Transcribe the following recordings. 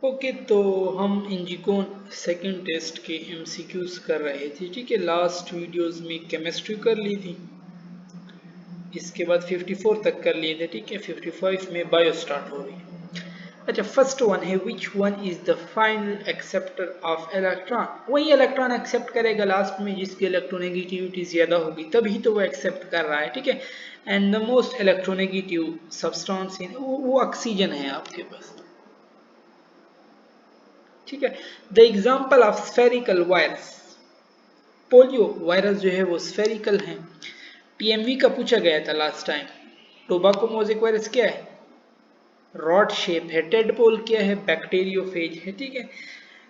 Okay, तो हम इंजिकोन second test के एमसीक्यूज कर रहे थे। ठीक है, लास्ट वीडियोस में केमिस्ट्री कर ली थी, इसके बाद 54 तक कर लिए थे। ठीक है, 55 में बायो स्टार्ट हो रही है। अच्छा, फर्स्ट वन है which one is the final acceptor of electron. वही इलेक्ट्रॉन एक्सेप्ट करेगा लास्ट में जिसकी इलेक्ट्रोनेगेटिविटी ज्यादा होगी, तभी तो वो एक्सेप्ट कर रहा है। ठीक है, and the most electronegative substance in वो ऑक्सीजन है आपके पास। ठीक है, the example of spherical virus, polio virus जो है वो स्फेरिकल है। पीएमवी का पूछा गया था last time. Tobacco mosaic virus क्या है? रॉड शेप है। टेडपोल क्या है? बैक्टीरियोफेज है। ठीक है,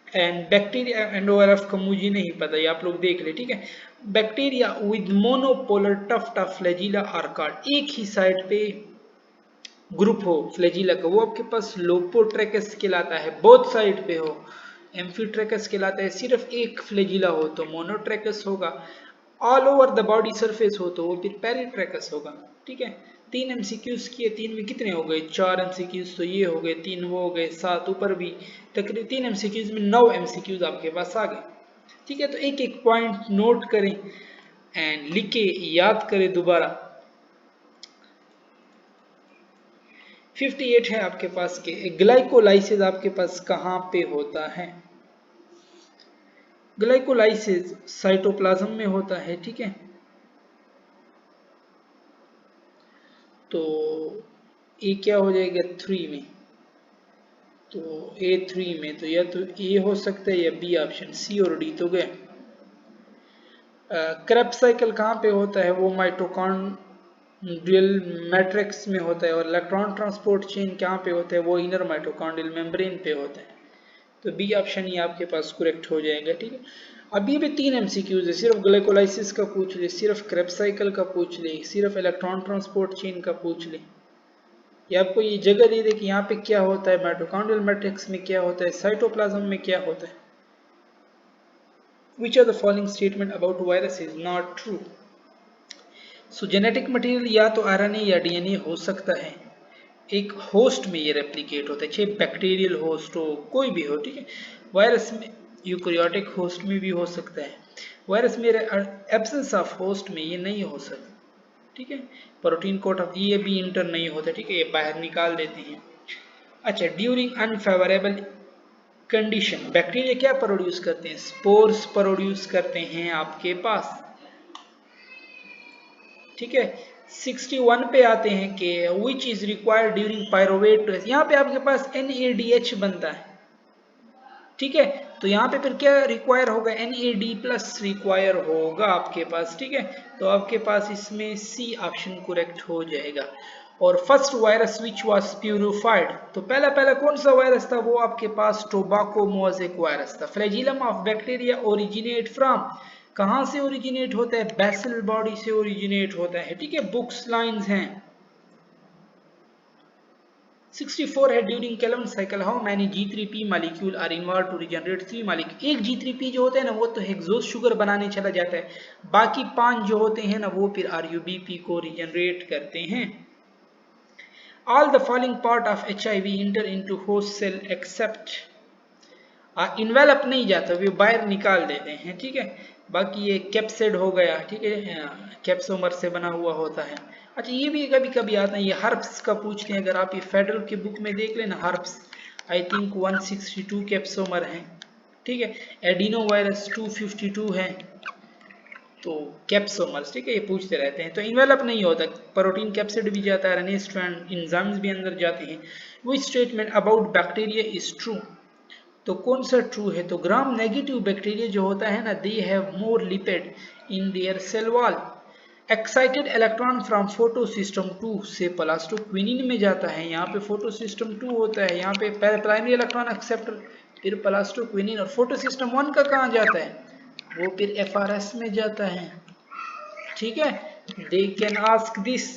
एंड बैक्टीरिया एंडोवायरस का मुझे नहीं पता, ये आप लोग देख ले। ठीक है, bacteria with monopolar tuft of flagella are called, एक ही साइड पे ग्रुप हो फ्लैजिला का, वो आपके पास लोपोट्रेकस कहलाता है। बोथ साइड पे हो एम्फीट्रेकस कहलाता है। सिर्फ एक फ्लैजिला हो तो मोनोट्रेकस होगा। All over the body surface हो तो वो फिर पेरिट्रेकस होगा। ठीक है, 3 एमसीक्यूज किए, 3 में कितने हो गए? 4 एमसीक्यूज तो ये हो गए, 3 वो हो गए, 7 ऊपर भी तकरीबन 3 एमसीक्यूज में 9 एमसीक्यूज आपके पास आ गए। ठीक है, तो एक एक पॉइंट नोट करें एंड लिख के याद करें दोबारा। 58 है आपके पास के ग्लाइकोलाइसिस आपके पास कहाँ पे होता है? ग्लाइकोलाइसिस साइटोप्लाज्म में होता है। ठीक है, तो ए क्या हो जाएगा 3 में? तो A3 में तो या तो ए हो सकता है या बी ऑप्शन, सी और डी तो गए। क्रेब्स साइकिल कहाँ पे होता है? वो माइटोकॉन्ड्रियल मैट्रिक्स में होता है। और इलेक्ट्रॉन ट्रांसपोर्ट चेन कहाँ पे होता है? वो इनर माइटोकॉन्ड्रियल मेम्ब्रेन पे होता है। तो बी ऑप्शन ही आपके पास करेक्ट हो जाएगा। ठीक है, अभी भी 3 एमसीक्यूज है। सिर्फ ग्लाइकोलाइसिस का पूछ ले, सिर्फ क्रेब्स साइकिल का पूछ ले, सिर्फ इलेक्ट्रॉन ट्रांसपोर्ट चेन का पूछ ले। ये आपको ये जगह दे दे कि यहाँ पे क्या होता है, माइटोकॉन्ड्रियल मैट्रिक्स में क्या होता है, साइटोप्लाज्म में क्या होता है। Which of the following statement about virus is not true? So genetic material या तो आरएनए या डीएनए हो सकता है। एक होस्ट में ये रेप्लिकेट होता है, चाहे बैक्टीरियल होस्ट हो, कोई भी हो। ठीक है, वायरस में यूकैरियोटिक होस्ट में भी हो सकता है। वायरस में एब्सेंस ऑफ होस्ट में ये नहीं हो सकता। ठीक है, प्रोटीन कोट ऑफ ये भी इंटर नहीं होता। ठीक है, ये बाहर निकाल देते हैं। अच्छा, ड्यूरिंग अनफेवरेबल कंडीशन बैक्टीरिया क्या प्रोड्यूस करते हैं? स्पोर्स प्रोड्यूस करते हैं आपके पास। ठीक है, 61 पे आते हैं कि which is required during pyruvate press. यहाँ पे आपके पास NADH बनता है। ठीक है, तो यहाँ पे फिर क्या रिक्वायर होगा? NAD प्लस रिक्वायर होगा आपके पास। ठीक है, तो आपके पास इसमें सी ऑप्शन करेक्ट हो जाएगा। और first virus which was purified, तो पहला पहला कौन सा वायरस था? वो आपके पास टोबाको मोजेक वायरस था। Flagellum of bacteria originate from, कहाँ से ओरिजिनेट होता है? बेसल बॉडी से ओरिजिनेट होता है। ठीक है, बुक्स लाइंस हैं। 64 है during Calvin cycle how many G3P molecule are involve to regenerate 3 molecule. एक G3P जो होता है ना वो तो हेक्सोस शुगर बनाने चला जाता है, बाकी 5 जो होते हैं ना वो फिर RUBP को रिजनरेट करते हैं। All the following part of HIV enter into host cell except, envelope नहीं जाता, वे बाहर निकाल देते हैं। ठीक है, बाकी ये कैप्सिड हो गया। ठीक है, कैप्सोमर से बना हुआ होता है। अच्छा, ये भी कभी कभी आता है, ये हर्प्स का पूछते हैं। अगर आप ये फेडरल की बुक में देख लेना, हर्प्स आई थिंक 162 कैप्सोमर हैं। ठीक है, एडिनो वायरस 252 है। तो कैप्सोमर्स, ठीक है, ये पूछते रहते हैं। तो इन्वेलप नहीं होता, प्रोटीन कैप्सिड भी जाता है, RNA स्ट्रैंड एंजाइम्स भी अंदर जाते हैं। Which statement about bacteria is true, तो कौन सा ट्रू है? तो ग्राम नेगेटिव बैक्टीरिया जो होता है ना, they have more lipid in their cell wall. Excited electron from photo system 2 से प्लास्टोक्विनिन में जाता है। यहाँ पे फोटो सिस्टम 2 होता है, यहाँ पे प्राइमरी इलेक्ट्रॉन एक्सेप्टर, फिर प्लास्टोक्विनिन। और फोटो सिस्टम 1 का कहाँ जाता है? वो फिर FRS में जाता है। ठीक है, दे कैन आस्क दिस।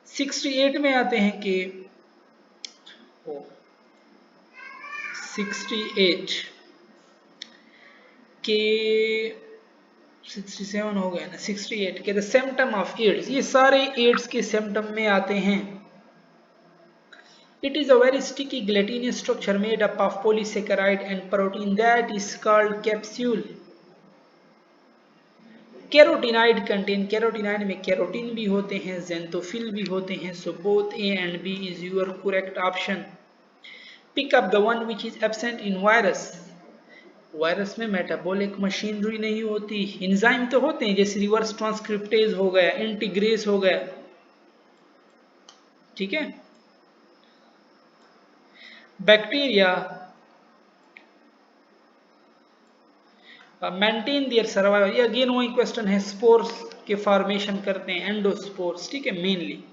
68 में आते हैं कि 68 के 67 हो गया ना, 68 के द सिम्टम ऑफ एड्स, ये सारे एड्स के सिम्टम में आते हैं। It is a very sticky gelatinous structure made up of polysaccharide and protein that is called capsule. Carotenoid content, carotenoid में कैरोटीन भी होते हैं, ज़ेंथोफिल भी होते हैं, so both A and B is your correct option. Pick up the one which is absent in virus. Virus में metabolic machinery नहीं होती, एंजाइम तो होते हैं जैसे रिवर्स ट्रांसक्रिप्टेज हो गया, इंटीग्रेस हो गया, ठीक है. बैक्टीरिया मेंटेन देयर सर्वाइवल, ये अगेन वही क्वेश्चन है, स्पोर्स के फॉर्मेशन करते हैं, एंडोस्पोर्स, ठीक है, mainly.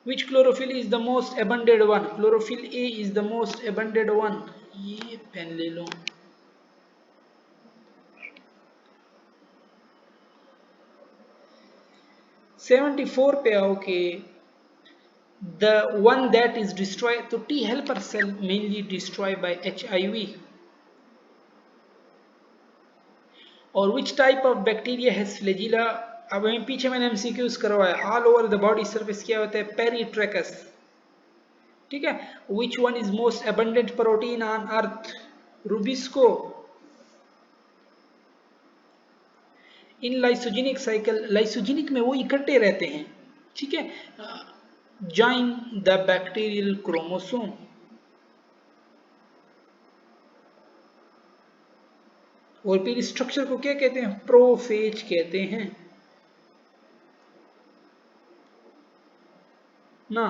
Which chlorophyll is the most abundant one, chlorophyll A is the most abundant one. ये पेन ले लो. सेवेंटी 74 पे आओ के the one that is destroy, तो T helper cell mainly destroy by HIV. और which type of bacteria has flagella, अब पीछे मैंने MCQs करवाया. All over the body surface क्या होता है, पेरीट्रैकस, ठीक है. Which one is most abundant protein on earth, rubisco. In lysogenic cycle, lysogenic में वो इकट्ठे रहते हैं, ठीक है. Join the bacterial chromosome. और फिर स्ट्रक्चर को क्या कहते हैं, प्रोफेज कहते हैं ना.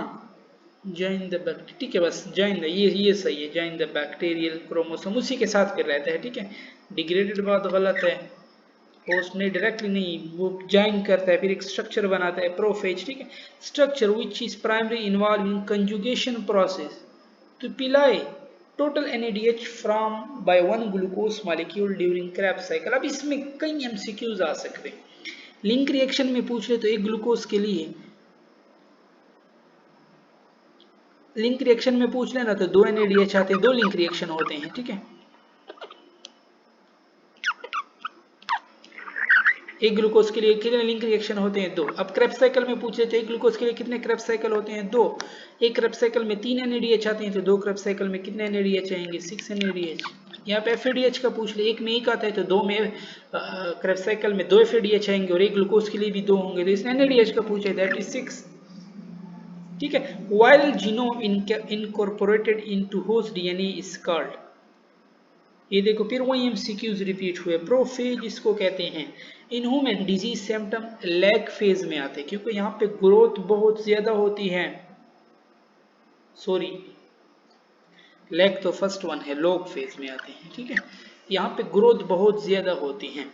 जॉइन द बैक्टीरियल, ठीक है, बस जॉइन द, ये सही है, जॉइन द बैक्टीरियल क्रोमोसोम उसी के साथ फिर रहता है, ठीक है. डिग्रेडेड बात गलत है, होस्ट ने डायरेक्टली नहीं, वो जॉइन करता है फिर एक स्ट्रक्चर बनाता है, प्रोफेज, ठीक है. Structure which is primary involve in conjugation process to pili total NADH from by one glucose molecule during Krebs cycle. अब इसमें कई MCQs आ सकते हैं. लिंक रिएक्शन में पूछ ले तो एक ग्लूकोज के लिए, लिंक रिएक्शन में पूछ लेना तो 2 NADH आते हैं, 2 लिंक रिएक्शन होते हैं, ठीक है. एक ग्लूकोज के लिए कितने लिंक रिएक्शन होते हैं, 2. अब Krebs साइकिल में पूछे तो एक ग्लूकोज के लिए कितने Krebs साइकिल होते हैं, 2. एक Krebs साइकिल में 3 NADH आते हैं तो 2 Krebs साइकिल में कितने NADH आएंगे, 6 NADH. यहाँ पे FADH का पूछ ले, एक में एक आता है तो 2 में Krebs साइकिल में 2 FADH आएंगे और एक ग्लूकोज के लिए भी 2 होंगे, तो इसने NADH का पूछा है, दैट इज 6, ठीक है. Viral genome incorporated into host DNA is called. ये देखो फिर वही MCQs रिपीट हुए. प्रोफेज इसको कहते हैं. In human disease symptom lag phase में आते हैं क्योंकि यहाँ पे ग्रोथ बहुत ज्यादा होती है, सॉरी लैग तो फर्स्ट वन है, लॉग फेज में आते हैं, ठीक है. यहाँ पे ग्रोथ बहुत ज्यादा होती है.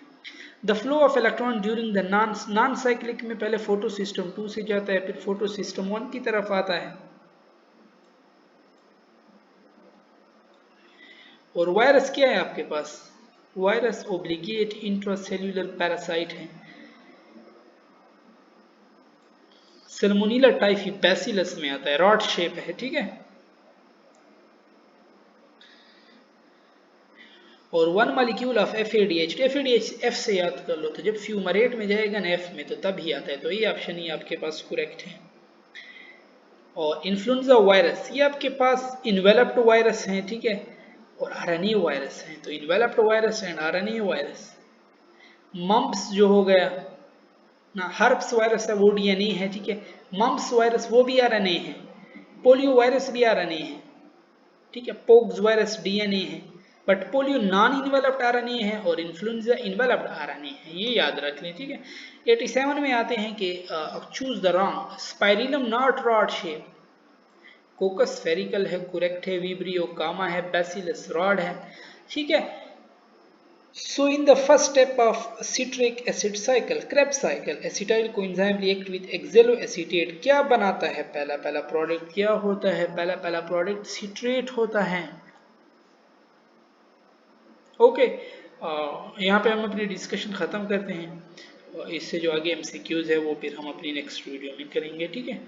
The flow of electron during the non cyclic में पहले फोटो सिस्टम 2 से जाता है, फिर फोटो सिस्टम 1 की तरफ आता है. और वायरस क्या है आपके पास, वायरस ओब्लिगेट इंट्रासेल्यूलर पैरासाइट है. सल्मोनेला टाइफी बैसिलस में आता है, रॉड शेप है, ठीक है. और 1 molecule of FADH, FADH F से याद कर लो, तो जब फ्यूमरेट में जाएगा ना F में तो तब ही आता है, तो ये ऑप्शन ही आपके पास करेक्ट है. और इन्फ्लुएंजा वायरस, ये आपके पास इन्वेलप्ड वायरस हैं, ठीक है, और RNA वायरस हैं, तो enveloped virus and RNA virus. Mumps जो हो गया ना, हर्प्स वायरस है वो DNA है, ठीक है. मम्प्स वायरस वो भी RNA है, पोलियो वायरस भी RNA है, ठीक है. पोक्स वायरस DNA है, but polio non enveloped RNA है और इन्फ्लुएंजा इन्वेलप्ड RNA है, ये याद रख लें, ठीक है. 87 में आते हैं कि choose the wrong. Spirillum not rod shape, कोकस spherical है, करेक्ट है. विब्रियो कामा है, बैसिलस रॉड है, ठीक है. So in the first step of citric acid cycle, Krebs cycle, acetyl coenzyme react with oxaloacetate. क्या बनाता है पहला प्रोडक्ट, क्या होता है पहला प्रोडक्ट, सिट्रेट होता है. ओके, यहाँ पे हम अपनी डिस्कशन ख़त्म करते हैं. इससे जो आगे MCQs है वो फिर हम अपनी नेक्स्ट वीडियो में करेंगे, ठीक है.